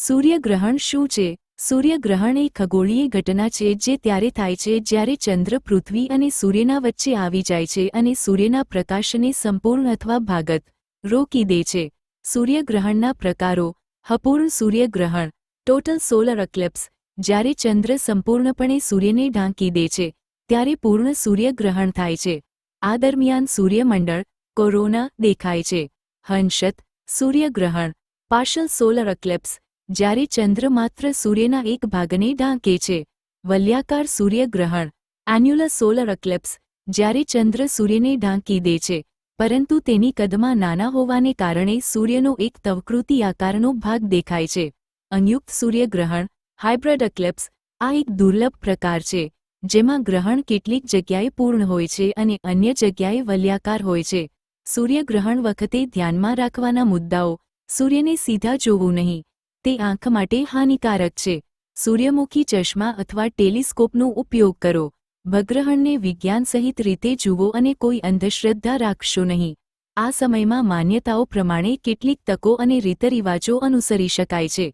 સૂર્યગ્રહણ શું છે? સૂર્યગ્રહણ એ ખગોળીય ઘટના છે જે ત્યારે થાય છે જ્યારે ચંદ્ર પૃથ્વી અને સૂર્યના વચ્ચે આવી જાય છે અને સૂર્યના પ્રકાશને સંપૂર્ણ અથવા ભાગત રોકી દે છે. સૂર્યગ્રહણના પ્રકારો. અપૂર્ણ સૂર્યગ્રહણ ટોટલ સોલર એક્લિપ્સ. જ્યારે ચંદ્ર સંપૂર્ણપણે સૂર્યને ઢાંકી દે છે ત્યારે પૂર્ણ સૂર્યગ્રહણ થાય છે. આ દરમિયાન સૂર્યમંડળ કોરોના દેખાય છે. અંશત સૂર્યગ્રહણ પાર્શલ સોલર એક્લિપ્સ. જ્યારે ચંદ્ર માત્ર સૂર્યના એક ભાગને ઢાંકે છે. વલયાકાર સૂર્યગ્રહણ એન્યુલર સોલર એક્લિપ્સ. જ્યારે ચંદ્ર સૂર્યને ઢાંકી દે છે પરંતુ તેની કદમાં નાના હોવાને કારણે સૂર્યનો એક તવકૃતિ આકારનો ભાગ દેખાય છે. અંયુક્ત સૂર્યગ્રહણ હાઇબ્રિડ એક્લિપ્સ. આ એક દુર્લભ પ્રકાર છે જેમાં ગ્રહણ કેટલીક જગ્યાએ પૂર્ણ હોય છે અને અન્ય જગ્યાએ વલયાકાર હોય છે. સૂર્યગ્રહણ વખતે ધ્યાનમાં રાખવાના મુદ્દાઓ. સૂર્યને સીધા જોવું નહીં. તે આંખ માટે હાનિકારક છે. સૂર્યમુખી ચશ્મા અથવા ટેલિસ્કોપનો ઉપયોગ કરો. ભગ્રહણને વિજ્ઞાન સહિત રીતે જુઓ અને કોઈ અંધશ્રદ્ધા રાખશો નહીં. આ સમયમાં માન્યતાઓ પ્રમાણે કેટલીક તકો અને રીતરિવાજો અનુસરી શકાય છે.